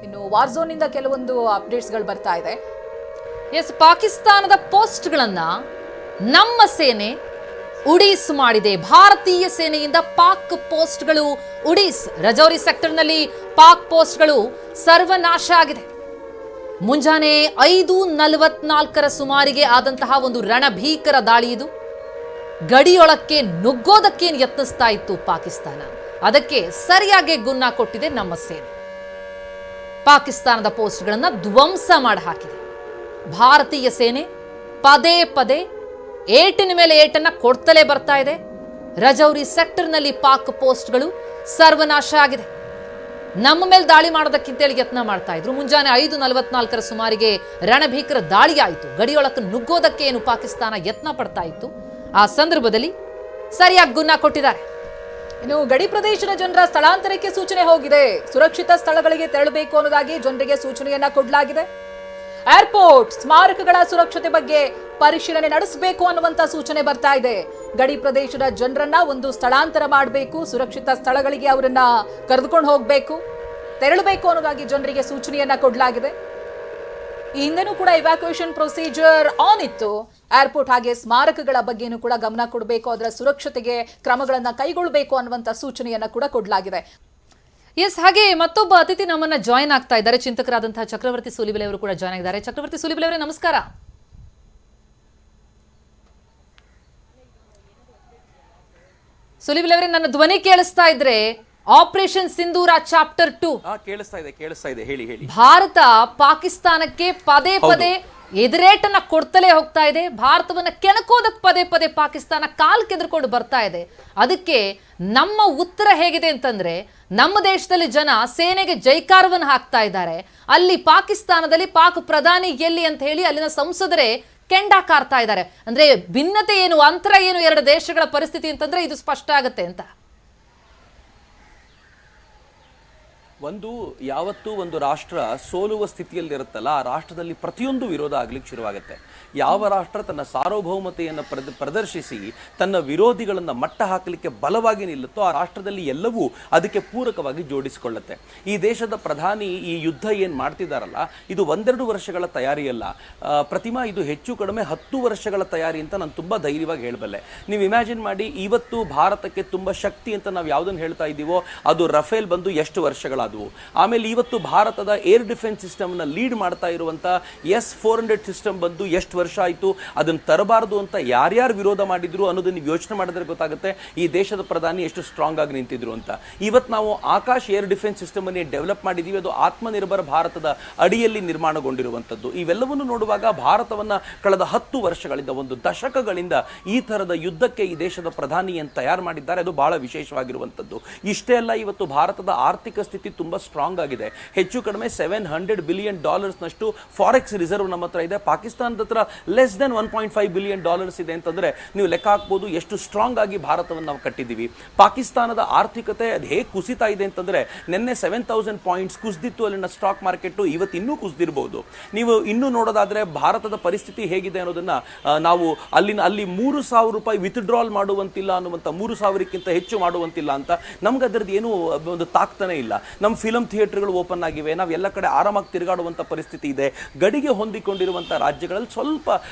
ಇನ್ನು ವಾರ್ಝೋನ್ ಇಂದ ಕೆಲವೊಂದು ಅಪ್ಡೇಟ್ಸ್ ಗಳು ಬರ್ತಾ ಇದೆ. ಎಸ್, ಪಾಕಿಸ್ತಾನದ ಪೋಸ್ಟ್ಗಳನ್ನ ನಮ್ಮ ಸೇನೆ ಉಡೀಸ್ ಮಾಡಿದೆ. ಭಾರತೀಯ ಸೇನೆಯಿಂದ ಪಾಕ್ ಪೋಸ್ಟ್ಗಳು ಉಡೀಸ್. ರಜೌರಿ ಸೆಕ್ಟರ್ನಲ್ಲಿ ಪಾಕ್ ಪೋಸ್ಟ್ಗಳು ಸರ್ವನಾಶ ಆಗಿದೆ. ಮುಂಜಾನೆ 5:44 ಸುಮಾರಿಗೆ ಆದಂತಹ ಒಂದು ರಣಭೀಕರ ದಾಳಿ ಇದು. ಗಡಿಯೊಳಕ್ಕೆ ನುಗ್ಗೋದಕ್ಕೇನು ಯತ್ನಿಸ್ತಾ ಇತ್ತು ಪಾಕಿಸ್ತಾನ, ಅದಕ್ಕೆ ಸರಿಯಾಗಿ ಗುನ್ನ ಕೊಟ್ಟಿದೆ ನಮ್ಮ ಸೇನೆ. ಪಾಕಿಸ್ತಾನದ ಪೋಸ್ಟ್ಗಳನ್ನು ಧ್ವಂಸ ಮಾಡಿ ಹಾಕಿದೆ. ಭಾರತೀಯ ಸೇನೆ ಪದೇ ಪದೇ ಏಟಿನ ಮೇಲೆ ಏಟನ್ನ ಕೊಡ್ತಲೇ ಬರ್ತಾ ಇದೆ. ರಜೌರಿ ಸೆಕ್ಟರ್ನಲ್ಲಿ ಪಾಕ್ ಪೋಸ್ಟ್ಗಳು ಸರ್ವನಾಶ ಆಗಿದೆ. ನಮ್ಮ ಮೇಲೆ ದಾಳಿ ಮಾಡೋದಕ್ಕಿಂತೇಳಿ ಯತ್ನ ಮಾಡ್ತಾ ಇದ್ರು. ಮುಂಜಾನೆ 5:44 ಸುಮಾರಿಗೆ ರಣಭೀಕರ ದಾಳಿ ಆಯಿತು. ಗಡಿಯೊಳಕ್ಕೆ ನುಗ್ಗೋದಕ್ಕೆ ಏನು ಪಾಕಿಸ್ತಾನ ಯತ್ನ ಪಡ್ತಾ ಇತ್ತು, ಆ ಸಂದರ್ಭದಲ್ಲಿ ಸರಿಯಾಗಿ ಗುನ್ನ ಕೊಟ್ಟಿದ್ದಾರೆ. ಇನ್ನು ಗಡಿ ಪ್ರದೇಶದ ಜನರ ಸ್ಥಳಾಂತರಕ್ಕೆ ಸೂಚನೆ ಹೋಗಿದೆ. ಸುರಕ್ಷಿತ ಸ್ಥಳಗಳಿಗೆ ತೆರಳಬೇಕು ಅನ್ನೋದಾಗಿ ಜನರಿಗೆ ಸೂಚನೆಯನ್ನ ಕೊಡಲಾಗಿದೆ. ಏರ್ಪೋರ್ಟ್, ಸ್ಮಾರಕಗಳ ಸುರಕ್ಷತೆ ಬಗ್ಗೆ ಪರಿಶೀಲನೆ ನಡೆಸಬೇಕು ಅನ್ನುವಂತ ಸೂಚನೆ ಬರ್ತಾ ಇದೆ. ಗಡಿ ಪ್ರದೇಶದ ಜನರನ್ನ ಒಂದು ಸ್ಥಳಾಂತರ ಮಾಡಬೇಕು, ಸುರಕ್ಷಿತ ಸ್ಥಳಗಳಿಗೆ ಅವರನ್ನ ಕರೆದುಕೊಂಡು ಹೋಗಬೇಕು, ತೆರಳಬೇಕು ಅನ್ನೋದಾಗಿ ಜನರಿಗೆ ಸೂಚನೆಯನ್ನ ಕೊಡಲಾಗಿದೆ. ಈ ಹಿಂದೆನೂ ಕೂಡ ಇವ್ಯಾಕ್ಯುಯೇಷನ್ ಪ್ರೊಸೀಜರ್ ಆನ್ ಇತ್ತು. ಏರ್ಪೋರ್ಟ್ ಹಾಗೆ ಸ್ಮಾರಕಗಳ ಬಗ್ಗೆನೂ ಕೂಡ ಗಮನ ಕೊಡಬೇಕು, ಅದರ ಸುರಕ್ಷತೆಗೆ ಕ್ರಮಗಳನ್ನ ಕೈಗೊಳ್ಳಬೇಕು ಅನ್ನುವಂತ ಸೂಚನೆಯನ್ನ ಕೂಡ ಕೊಡಲಾಗಿದೆ. ಎಸ್, ಹಾಗೆ ಮತ್ತೊಬ್ಬ ಅತಿಥಿ ನಮ್ಮನ್ನ ಜಾಯಿನ್ ಆಗ್ತಾ ಇದ್ದಾರೆ. ಚಿಂತಕರಾದಂತಹ ಚಕ್ರವರ್ತಿ ಸೂಲಿಬೆಲೆ ಅವರು ಕೂಡ ಜಾಯ್ನ್ ಆಗಿದ್ದಾರೆ. ಚಕ್ರವರ್ತಿ ಸೂಲಿಬೆಲೆ ಅವರೇ, ನಮಸ್ಕಾರ. ಸೂಲಿಬೆಲೆ ಅವರೇ, ನನ್ನ ಧ್ವನಿ ಕೇಳಿಸ್ತಾ ಇದ್ರೆ ಆಪರೇಷನ್ ಸಿಂಧೂರ ಚಾಪ್ಟರ್ 2 ಕೇಳಿಸ್ತಾ ಇದೆ, ಹೇಳಿ. ಭಾರತ ಪಾಕಿಸ್ತಾನಕ್ಕೆ ಪದೇ ಪದೇ ಎದುರೇಟನ್ನ ಕೊಡ್ತಲೇ ಹೋಗ್ತಾ ಇದೆ. ಭಾರತವನ್ನ ಕೆಣಕೋದಕ್ಕೆ ಪದೇ ಪದೇ ಪಾಕಿಸ್ತಾನ ಕಾಲ್ ಕೆದರ್ಕೊಂಡು ಬರ್ತಾ ಇದೆ. ಅದಕ್ಕೆ ನಮ್ಮ ಉತ್ತರ ಹೇಗಿದೆ ಅಂತಂದ್ರೆ, ನಮ್ಮ ದೇಶದಲ್ಲಿ ಜನ ಸೇನೆಗೆ ಜೈಕಾರವನ್ನು ಹಾಕ್ತಾ ಇದ್ದಾರೆ. ಅಲ್ಲಿ ಪಾಕಿಸ್ತಾನದಲ್ಲಿ ಪಾಕ್ ಪ್ರಧಾನಿ ಎಲ್ಲಿ ಅಂತ ಹೇಳಿ ಅಲ್ಲಿನ ಸಂಸದರೇ ಕೆಂಡ ಕಾರ್ತಾ ಇದ್ದಾರೆ. ಅಂದ್ರೆ ಭಿನ್ನತೆ ಏನು, ಅಂತರ ಏನು ಎರಡು ದೇಶಗಳ ಪರಿಸ್ಥಿತಿ ಅಂತಂದ್ರೆ ಇದು ಸ್ಪಷ್ಟ ಆಗುತ್ತೆ ಅಂತ. ಯಾವತ್ತೂ ಒಂದು ರಾಷ್ಟ್ರ ಸೋಲುವ ಸ್ಥಿತಿಯಲ್ಲಿರುತ್ತಲ್ಲ, ಆ ರಾಷ್ಟ್ರದಲ್ಲಿ ಪ್ರತಿಯೊಂದು ವಿರೋಧ ಆಗ್ಲಿಕ್ಕೆ ಶುರುವಾಗುತ್ತೆ. ಯಾವ ರಾಷ್ಟ್ರ ತನ್ನ ಸಾರ್ವಭೌಮತೆಯನ್ನು ಪ್ರದರ್ಶಿಸಿ ತನ್ನ ವಿರೋಧಿಗಳನ್ನು ಮಟ್ಟ ಹಾಕಲಿಕ್ಕೆ ಬಲವಾಗಿ ನಿಲ್ಲುತ್ತೋ ಆ ರಾಷ್ಟ್ರದಲ್ಲಿ ಎಲ್ಲವೂ ಅದಕ್ಕೆ ಪೂರಕವಾಗಿ ಜೋಡಿಸಿಕೊಳ್ಳುತ್ತೆ. ಈ ದೇಶದ ಪ್ರಧಾನಿ ಈ ಯುದ್ಧ ಏನು ಮಾಡ್ತಿದ್ದಾರಲ್ಲ, ಇದು 1-2 ವರ್ಷಗಳ ತಯಾರಿಯಲ್ಲ ಪ್ರತಿಮಾ, ಇದು ಹೆಚ್ಚು ಕಡಿಮೆ 10 ವರ್ಷಗಳ ತಯಾರಿ ಅಂತ ನಾನು ತುಂಬಾ ಧೈರ್ಯವಾಗಿ ಹೇಳಬಲ್ಲೆ. ನೀವು ಇಮ್ಯಾಜಿನ್ ಮಾಡಿ, ಇವತ್ತು ಭಾರತಕ್ಕೆ ತುಂಬಾ ಶಕ್ತಿ ಅಂತ ನಾವು ಯಾವುದನ್ನು ಹೇಳ್ತಾ ಇದ್ದೀವೋ ಅದು ರಫೇಲ್ ಬಂದು ಎಷ್ಟು ವರ್ಷಗಳಾದವು. ಆಮೇಲೆ ಇವತ್ತು ಭಾರತದ ಏರ್ ಡಿಫೆನ್ಸ್ ಸಿಸ್ಟಮ್ ನ ಲೀಡ್ ಮಾಡ್ತಾ ಇರುವಂತ S-400 ಸಿಸ್ಟಮ್ ಬಂದು ಎಷ್ಟು ವರ್ಷ ಆಯಿತು. ಅದನ್ನು ತರಬಾರದು ಅಂತ ಯಾರ್ಯಾರು ವಿರೋಧ ಮಾಡಿದ್ರು ಅನ್ನೋದನ್ನ ನೀವು ಯೋಚನೆ ಮಾಡಿದ್ರೆ ಗೊತ್ತಾಗುತ್ತೆ ಈ ದೇಶದ ಪ್ರಧಾನಿ ಎಷ್ಟು ಸ್ಟ್ರಾಂಗ್ ಆಗಿ ನಿಂತಿದ್ರು ಅಂತ. ಇವತ್ತು ನಾವು ಆಕಾಶ್ ಏರ್ ಡಿಫೆನ್ಸ್ ಸಿಸ್ಟಮ್ ಅನ್ನು ಡೆವಲಪ್ ಮಾಡಿದೀವಿ. ಅದು ಆತ್ಮನಿರ್ಭರ ಭಾರತದ ಅಡಿಯಲ್ಲಿ ನಿರ್ಮಾಣಗೊಂಡಿರುವಂತದ್ದು. ಇವೆಲ್ಲವನ್ನು ನೋಡುವಾಗ ಭಾರತವನ್ನ ಕಳೆದ 10 ವರ್ಷಗಳಿಂದ, ಒಂದು ದಶಕಗಳಿಂದ ಈ ತರದ ಯುದ್ಧಕ್ಕೆ ಈ ದೇಶದ ಪ್ರಧಾನಿಯನ್ನು ತಯಾರು ಮಾಡಿದ್ದಾರೆ. ಅದು ಬಹಳ ವಿಶೇಷವಾಗಿರುವಂತದ್ದು. ಇಷ್ಟೇ ಅಲ್ಲ, ಇವತ್ತು ಭಾರತದ ಆರ್ಥಿಕ ಸ್ಥಿತಿ ತುಂಬಾ ಸ್ಟ್ರಾಂಗ್ ಆಗಿದೆ. ಹೆಚ್ಚು ಕಡಿಮೆ $700 ಬಿಲಿಯನ್ ನಷ್ಟು ಫಾರೆಕ್ಸ್ ರಿಸರ್ವ್ ನಮ್ಮ ಹತ್ರ ಇದೆ. ಪಾಕಿಸ್ತಾನದ ಹತ್ರ ಲೆಸ್ ದೆನ್ $1.5 ಬಿಲಿಯನ್ ಇದೆ ಅಂತಂದ್ರೆ ನೀವು ಲೆಕ್ಕ ಹಾಕಬಹುದು ಎಷ್ಟು ಸ್ಟ್ರಾಂಗ್ ಆಗಿ ಭಾರತವನ್ನು ನಾವು ಕಟ್ಟಿದ್ದೀವಿ. ಪಾಕಿಸ್ತಾನದ ಆರ್ಥಿಕತೆ ಅದು ಹೇಗೆ ಕುಸಿತಾ ಇದೆ ಅಂತಂದ್ರೆ, ನಿನ್ನೆ 7,000 ಪಾಯಿಂಟ್ಸ್ ಕುಸಿದಿತ್ತು ಅಲ್ಲಿನ ಸ್ಟಾಕ್ ಮಾರ್ಕೆಟ್, ಇವತ್ತು ಇನ್ನೂ ಕುಸಿದಿರಬಹುದು. ನೀವು ಇನ್ನೂ ನೋಡೋದಾದ್ರೆ ಭಾರತದ ಪರಿಸ್ಥಿತಿ ಹೇಗಿದೆ ಅನ್ನೋದನ್ನ ನಾವು ಅಲ್ಲಿ $3,000 ವಿತ್ಡ್ರಾಲ್ ಮಾಡುವಂತಿಲ್ಲ ಅನ್ನುವಂತ, 3,000ಕ್ಕಿಂತ ಹೆಚ್ಚು ಮಾಡುವಂತಿಲ್ಲ ಅಂತ ನಮ್ಗೆ ಅದರದ್ದು ಏನು ಒಂದು ತಾಕ್ತಾನೆ ಇಲ್ಲ. ನಮ್ಮ ಫಿಲಂ ಥಿಯೇಟರ್ಗಳು ಓಪನ್ ಆಗಿವೆ, ನಾವು ಎಲ್ಲ ಕಡೆ ಆರಾಮಾಗಿ ತಿರುಗಾಡುವಂತ ಪರಿಸ್ಥಿತಿ ಇದೆ. ಗಡಿಗೆ ಹೊಂದಿಕೊಂಡಿರುವಂತಹ ರಾಜ್ಯಗಳಲ್ಲಿ ಸ್ವಲ್ಪ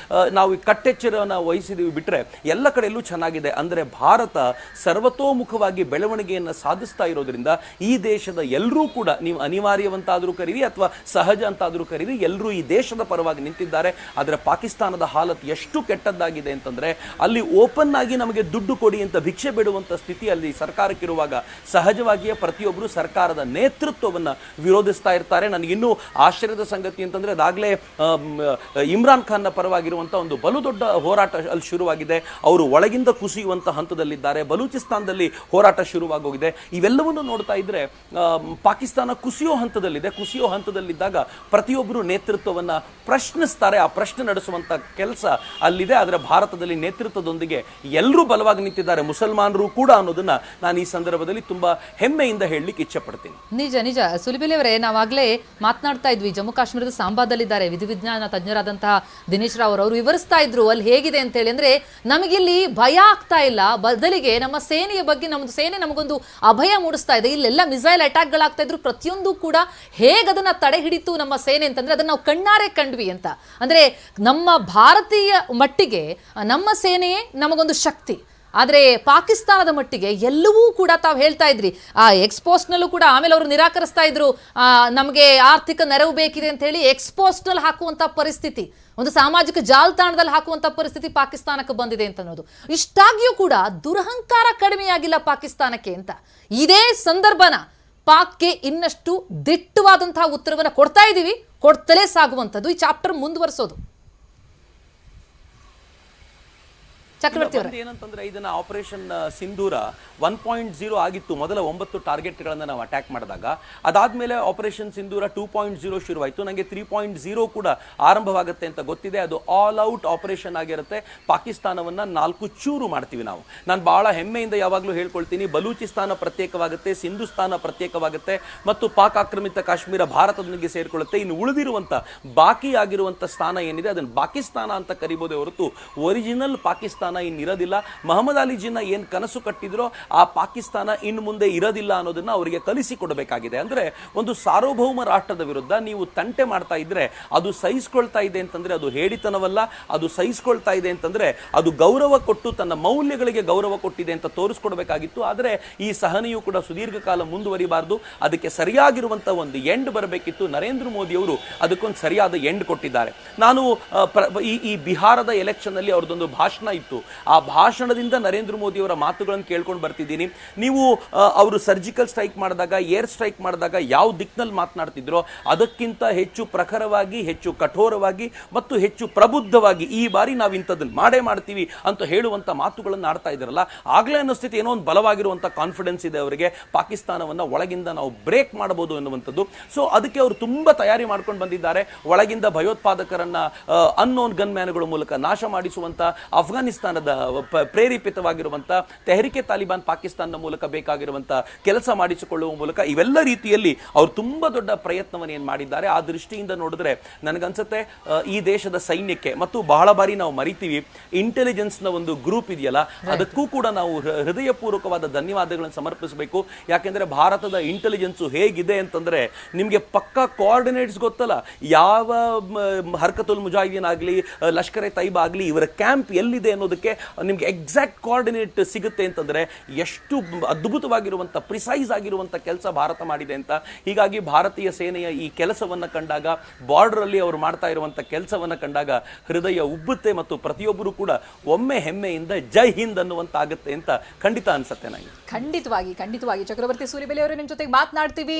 ನಾವು ಕಟ್ಟೆಚ್ಚರವನ್ನು ವಹಿಸಿದೀವಿ ಬಿಟ್ರೆ ಎಲ್ಲ ಕಡೆಯಲ್ಲೂ ಚೆನ್ನಾಗಿದೆ. ಅಂದ್ರೆ ಭಾರತ ಸರ್ವತೋಮುಖವಾಗಿ ಬೆಳವಣಿಗೆಯನ್ನು ಸಾಧಿಸ್ತಾ ಇರೋದ್ರಿಂದ ಈ ದೇಶದ ಎಲ್ಲರೂ ಕೂಡ, ನೀವು ಅನಿವಾರ್ಯವಂತಾದರೂ ಕರೀರಿ ಅಥವಾ ಸಹಜ ಅಂತಾದರೂ ಕರೀರಿ, ಎಲ್ಲರೂ ಈ ದೇಶದ ಪರವಾಗಿ ನಿಂತಿದ್ದಾರೆ. ಆದರೆ ಪಾಕಿಸ್ತಾನದ ಹಾಲತ್ ಎಷ್ಟು ಕೆಟ್ಟದ್ದಾಗಿದೆ ಅಂತಂದ್ರೆ, ಅಲ್ಲಿ ಓಪನ್ ಆಗಿ ನಮಗೆ ದುಡ್ಡು ಕೊಡಿ ಅಂತ ಭಿಕ್ಷೆ ಬಿಡುವಂತ ಸ್ಥಿತಿ ಅಲ್ಲಿ ಸರ್ಕಾರಕ್ಕಿರುವಾಗ ಸಹಜವಾಗಿಯೇ ಪ್ರತಿಯೊಬ್ಬರು ಸರ್ಕಾರದ ನೇತೃತ್ವವನ್ನು ವಿರೋಧಿಸ್ತಾ ಇರ್ತಾರೆ. ನನಗಿನ್ನೂ ಆಶ್ಚರ್ಯದ ಸಂಗತಿ ಅಂತಂದ್ರೆ, ಅದಾಗಲೇ ಇಮ್ರಾನ್ ಖಾನ್ನ ಪರವಾಗಿರುವಂತಹ ಒಂದು ಬಲು ದೊಡ್ಡ ಹೋರಾಟ ಅಲ್ಲಿ ಶುರುವಾಗಿದೆ. ಅವರು ಒಳಗಿಂದ ಕುಸಿಯುವಂತ ಹಂತದಲ್ಲಿದ್ದಾರೆ. ಬಲೂಚಿಸ್ತಾನದಲ್ಲಿ ಹೋರಾಟ ಶುರುವಾಗೋಗಿದೆ. ಇವೆಲ್ಲವನ್ನು ನೋಡ್ತಾ ಇದ್ರೆ ಪಾಕಿಸ್ತಾನ ಕುಸಿಯೋ ಹಂತದಲ್ಲಿದೆ. ಕುಸಿಯೋ ಹಂತದಲ್ಲಿದ್ದಾಗ ಪ್ರತಿಯೊಬ್ಬರು ನೇತೃತ್ವವನ್ನ ಪ್ರಶ್ನಿಸ್ತಾರೆ. ಆ ಪ್ರಶ್ನೆ ನಡೆಸುವಂತ ಕೆಲಸ ಅಲ್ಲಿದೆ. ಆದರೆ ಭಾರತದಲ್ಲಿ ನೇತೃತ್ವದೊಂದಿಗೆ ಎಲ್ಲರೂ ಬಲವಾಗಿ ನಿಂತಿದ್ದಾರೆ, ಮುಸಲ್ಮಾನರು ಕೂಡ ಅನ್ನೋದನ್ನ ನಾನು ಈ ಸಂದರ್ಭದಲ್ಲಿ ತುಂಬಾ ಹೆಮ್ಮೆಯಿಂದ ಹೇಳಲಿಕ್ಕೆ ಇಚ್ಛೆ ಪಡ್ತೀನಿ. ನಿಜ ನಿಜ ಸುಲಿಬೆಲೆ ಅವರೇ, ನಾವಾಗಲೇ ಮಾತನಾಡ್ತಾ ಇದ್ವಿ, ಜಮ್ಮು ಕಾಶ್ಮೀರದ ಸಾಂಬಾದಲ್ಲಿದ್ದಾರೆ ವಿಧಿವಿಜ್ಞಾನ ತಜ್ಞರಾದಂತಹ ದಿನೇಶ್ ರಾವ್ ಅವರು ವಿವರಿಸ್ತಾ ಇದ್ರು ಅಲ್ಲಿ ಹೇಗಿದೆ ಅಂತ ಹೇಳಿ. ಅಂದ್ರೆ ನಮಗಿಲ್ಲಿ ಭಯ ಆಗ್ತಾ ಇಲ್ಲ, ಬದಲಿಗೆ ನಮ್ಮ ಸೇನೆಯ ಬಗ್ಗೆ ನಮ್ಮದು ಸೇನೆ ನಮಗೊಂದು ಅಭಯ ಮೂಡಿಸ್ತಾ ಇದೆ. ಇಲ್ಲೆಲ್ಲ ಮಿಸೈಲ್ ಅಟ್ಯಾಕ್ಗಳಾಗ್ತಾ ಇದ್ರು, ಪ್ರತಿಯೊಂದು ಕೂಡ ಹೇಗೆ ಅದನ್ನ ತಡೆ ಹಿಡಿತು ನಮ್ಮ ಸೇನೆ ಅಂತಂದ್ರೆ ಅದನ್ನ ನಾವು ಕಣ್ಣಾರೆ ಕಂಡ್ವಿ ಅಂತ. ಅಂದ್ರೆ ನಮ್ಮ ಭಾರತೀಯ ಮಟ್ಟಿಗೆ ನಮ್ಮ ಸೇನೆಯೇ ನಮಗೊಂದು ಶಕ್ತಿ. ಆದರೆ ಪಾಕಿಸ್ತಾನದ ಮಟ್ಟಿಗೆ ಎಲ್ಲವೂ ಕೂಡ ತಾವು ಹೇಳ್ತಾ ಇದ್ರಿ, ಆ ಎಕ್ಸ್ಪೋಸ್ಟ್ನಲ್ಲೂ ಕೂಡ ಆಮೇಲೆ ಅವರು ನಿರಾಕರಿಸ್ತಾ ಇದ್ರು, ನಮಗೆ ಆರ್ಥಿಕ ನೆರವು ಬೇಕಿದೆ ಅಂತ ಹೇಳಿ ಎಕ್ಸ್ಪೋಸ್ಟ್ನಲ್ಲಿ ಹಾಕುವಂಥ ಪರಿಸ್ಥಿತಿ, ಒಂದು ಸಾಮಾಜಿಕ ಜಾಲತಾಣದಲ್ಲಿ ಹಾಕುವಂಥ ಪರಿಸ್ಥಿತಿ ಪಾಕಿಸ್ತಾನಕ್ಕೆ ಬಂದಿದೆ ಅಂತ ಅನ್ನೋದು. ಇಷ್ಟಾಗಿಯೂ ಕೂಡ ದುರಹಂಕಾರ ಕಡಿಮೆಯಾಗಿಲ್ಲ ಪಾಕಿಸ್ತಾನಕ್ಕೆ ಅಂತ. ಇದೇ ಸಂದರ್ಭನ ಪಾಕ್ಗೆ ಇನ್ನಷ್ಟು ದಿಟ್ಟವಾದಂತಹ ಉತ್ತರವನ್ನು ಕೊಡ್ತಾ ಇದ್ದೀವಿ, ಕೊಡ್ತಲೇ ಸಾಗುವಂಥದ್ದು, ಈ ಚಾಪ್ಟರ್ ಮುಂದುವರಿಸೋದು. ಚಕ್ರವರ್ತಿ ಅವರೇ, ಏನಂತಂದ್ರೆ ಇದನ್ನ ಆಪರೇಷನ್ ಸಿಂಧೂರ 1.0 ಆಗಿತ್ತು ಮೊದಲ 9 ಟಾರ್ಗೆಟ್ಗಳನ್ನ ನಾವು ಅಟ್ಯಾಕ್ ಮಾಡಿದಾಗ. ಅದಾದ್ಮೇಲೆ ಆಪರೇಷನ್ ಸಿಂಧೂರ 2.0 ಶುರುವಾಯಿತು. ನನಗೆ 3.0 ಕೂಡ ಆರಂಭವಾಗುತ್ತೆ ಅಂತ ಗೊತ್ತಿದೆ. ಅದು ಆಲ್ ಔಟ್ ಆಪರೇಷನ್ ಆಗಿರುತ್ತೆ. ಪಾಕಿಸ್ತಾನವನ್ನ 4 ಚೂರು ಮಾಡ್ತೀವಿ ನಾವು. ನಾನು ಬಹಳ ಹೆಮ್ಮೆಯಿಂದ ಯಾವಾಗಲೂ ಹೇಳ್ಕೊಳ್ತೀನಿ, ಬಲೂಚಿಸ್ತಾನ ಪ್ರತ್ಯೇಕವಾಗುತ್ತೆ, ಸಿಂಧುಸ್ತಾನ ಪ್ರತ್ಯೇಕವಾಗುತ್ತೆ ಮತ್ತು ಪಾಕ್ ಆಕ್ರಮಿತ ಕಾಶ್ಮೀರ ಭಾರತದೊಂದಿಗೆ ಸೇರ್ಕೊಳ್ಳುತ್ತೆ. ಇನ್ನು ಉಳಿದಿರುವಂತ ಬಾಕಿ ಆಗಿರುವಂತ ಸ್ಥಾನ ಏನಿದೆ ಅದನ್ನು ಪಾಕಿಸ್ತಾನ ಅಂತ ಕರಿಬಹುದೇ ಹೊರತು ಒರಿಜಿನಲ್ ಪಾಕಿಸ್ತಾನ ಇನ್ನಿರೋದಿಲ್ಲ. ಮೊಹಮ್ಮದ್ ಅಲಿ ಜಿನ್ನಾ ಏನ್ ಕನಸು ಕಟ್ಟಿದ್ರೋ ಆ ಪಾಕಿಸ್ತಾನ ಇನ್ನು ಮುಂದೆ ಇರೋದಿಲ್ಲ ಅನ್ನೋದನ್ನ ಅವರಿಗೆ ಕಲಿಸಿಕೊಡಬೇಕಾಗಿದೆ. ಅಂದ್ರೆ ಒಂದು ಸಾರ್ವಭೌಮ ರಾಷ್ಟ್ರದ ವಿರುದ್ಧ ನೀವು ತಂಟೆ ಮಾಡ್ತಾ ಇದ್ರೆ ಅದು ಸಹಿಸ್ಕೊಳ್ತಾ ಇದೆ ಅಂತಂದ್ರೆ ಅದು ಹೇಡಿತನವಲ್ಲ, ಅದು ಸಹಿಸ್ಕೊಳ್ತಾ ಇದೆ ಅಂತಂದ್ರೆ ಅದು ಗೌರವ ಕೊಟ್ಟು ತನ್ನ ಮೌಲ್ಯಗಳಿಗೆ ಗೌರವ ಕೊಟ್ಟಿದೆ ಅಂತ ತೋರಿಸ್ಕೊಡ್ಬೇಕಾಗಿತ್ತು. ಆದ್ರೆ ಈ ಸಹನೆಯು ಕೂಡ ಸುದೀರ್ಘ ಕಾಲ ಮುಂದುವರಿಬಾರದು, ಅದಕ್ಕೆ ಸರಿಯಾಗಿರುವಂತಹ ಒಂದು ಎಂಡ್ ಬರಬೇಕಿತ್ತು. ನರೇಂದ್ರ ಮೋದಿ ಅವರು ಅದಕ್ಕೊಂದು ಸರಿಯಾದ ಎಂಡ್ ಕೊಟ್ಟಿದ್ದಾರೆ. ನಾನು ಈ ಬಿಹಾರದ ಎಲೆಕ್ಷನ್ ಅಲ್ಲಿ ಅವ್ರದ್ದೊಂದು ಭಾಷಣ ಇತ್ತು. ಆ ಭಾಷಣದಿಂದ ನರೇಂದ್ರ ಮೋದಿ ಅವರ ಮಾತುಗಳನ್ನು ಕೇಳ್ಕೊಂಡು ಬರ್ತಿದ್ದೀನಿ. ನೀವು ಅವರು ಸರ್ಜಿಕಲ್ ಸ್ಟ್ರೈಕ್ ಮಾಡಿದಾಗ, ಏರ್ ಸ್ಟ್ರೈಕ್ ಮಾಡಿದಾಗ ಯಾವ ದಿಕ್ಕಿನಲ್ಲಿ ಮಾತನಾಡ್ತಿದ್ರೋ ಅದಕ್ಕಿಂತ ಹೆಚ್ಚು ಪ್ರಖರವಾಗಿ, ಹೆಚ್ಚು ಕಠೋರವಾಗಿ ಮತ್ತು ಹೆಚ್ಚು ಪ್ರಬುದ್ಧವಾಗಿ ಈ ಬಾರಿ ನಾವು ಇಂಥದ್ದನ್ನು ಮಾಡೇ ಮಾಡ್ತೀವಿ ಅಂತ ಹೇಳುವಂತ ಮಾತುಗಳನ್ನು ಆಡ್ತಾ ಇದ್ದಾರಲ್ಲ, ಆಗ್ಲೇ ಅನ್ನಿಸ್ತಿತ್ತು ಏನೋ ಒಂದು ಬಲವಾಗಿರುವಂತ ಕಾನ್ಫಿಡೆನ್ಸ್ ಇದೆ ಅವರಿಗೆ, ಪಾಕಿಸ್ತಾನವನ್ನ ಒಳಗಿಂದ ನಾವು ಬ್ರೇಕ್ ಮಾಡಬಹುದು ಅನ್ನುವಂಥದ್ದು. ಸೊ ಅದಕ್ಕೆ ಅವರು ತುಂಬಾ ತಯಾರಿ ಮಾಡ್ಕೊಂಡು ಬಂದಿದ್ದಾರೆ. ಒಳಗಿಂದ ಭಯೋತ್ಪಾದಕರನ್ನ ಅನ್ನೋನ್ ಗನ್ ಮ್ಯಾನ್ಗಳ ಮೂಲಕ ನಾಶ ಮಾಡಿಸುವಂತ, ಅಫ್ಘಾನಿಸ್ತಾನದ ಪ್ರೇರೇಪಿತವಾಗಿರುವಂತ ತೆಹರಿಕೆ ತಾಲಿಬಾನ್ ಪಾಕಿಸ್ತಾನದ ಮೂಲಕ ಬೇಕಾಗಿರುವಂತ ಕೆಲಸ ಮಾಡಿಸಿಕೊಳ್ಳುವ ಮೂಲಕ ಇವೆಲ್ಲ ರೀತಿಯಲ್ಲಿ ಅವರು ತುಂಬಾ ದೊಡ್ಡ ಪ್ರಯತ್ನವನ್ನು ಏನ್ ಮಾಡಿದ್ದಾರೆ. ಆ ದೃಷ್ಟಿಯಿಂದ ನೋಡಿದ್ರೆ ನನಗನ್ಸುತ್ತೆ ಈ ದೇಶದ ಸೈನ್ಯಕ್ಕೆ, ಮತ್ತು ಬಹಳ ಬಾರಿ ನಾವು ಮರಿತೀವಿ, ಇಂಟೆಲಿಜೆನ್ಸ್ ನ ಒಂದು ಗ್ರೂಪ್ ಇದೆಯಲ್ಲ, ಅದಕ್ಕೂ ಕೂಡ ನಾವು ಹೃದಯಪೂರ್ವಕವಾದ ಧನ್ಯವಾದಗಳನ್ನು ಸಮರ್ಪಿಸಬೇಕು. ಯಾಕೆಂದ್ರೆ ಭಾರತದ ಇಂಟೆಲಿಜೆನ್ಸ್ ಹೇಗಿದೆ ಅಂತಂದ್ರೆ ನಿಮ್ಗೆ ಪಕ್ಕಾ ಕೋಆರ್ಡಿನೇಟ್ಸ್ ಗೊತ್ತಲ್ಲ, ಯಾವ ಹರ್ಕತುಲ್ ಮುಜಾಹಿದೀನ್ ಆಗಲಿ, ಲಷ್ಕರ್ ಎ ತೈಬಾ ಆಗಲಿ, ಇವರ ಕ್ಯಾಂಪ್ ಎಲ್ಲಿದೆ ಅನ್ನೋದಕ್ಕೆ ನಿಮ್ಗೆ ಎಕ್ಸಾಕ್ಟ್ ಕೋಆರ್ಡಿನೇಟ್ ಸಿಗುತ್ತೆ ಅಂತಂದ್ರೆ ಎಷ್ಟು ಅದ್ಭುತವಾಗಿರುವಂತ, ಪ್ರಿಸೈಸ್ ಆಗಿರುವಂತ ಕೆಲಸ ಭಾರತ ಮಾಡಿದೆ ಅಂತ. ಹೀಗಾಗಿ ಭಾರತೀಯ ಸೇನೆಯ ಈ ಕೆಲಸವನ್ನ ಕಂಡಾಗ, ಬಾರ್ಡರ್ ಅಲ್ಲಿ ಅವರು ಮಾಡ್ತಾ ಇರುವಂತ ಕೆಲಸವನ್ನ ಕಂಡಾಗ ಹೃದಯ ಉಬ್ಬುತ್ತೆ ಮತ್ತು ಪ್ರತಿಯೊಬ್ಬರು ಕೂಡ ಒಮ್ಮೆ ಹೆಮ್ಮೆಯಿಂದ ಜೈ ಹಿಂದ್ ಅನ್ನುವಂತ ಆಗುತ್ತೆ ಅಂತ ಖಂಡಿತ ಅನ್ಸುತ್ತೆ ನನಗೆ. ಖಂಡಿತವಾಗಿ ಚಕ್ರವರ್ತಿ ಸೂಲಿಬೆಲೆ ಅವರು ನಿಮ್ಮ ಜೊತೆಗೆ ಮಾತನಾಡ್ತೀವಿ.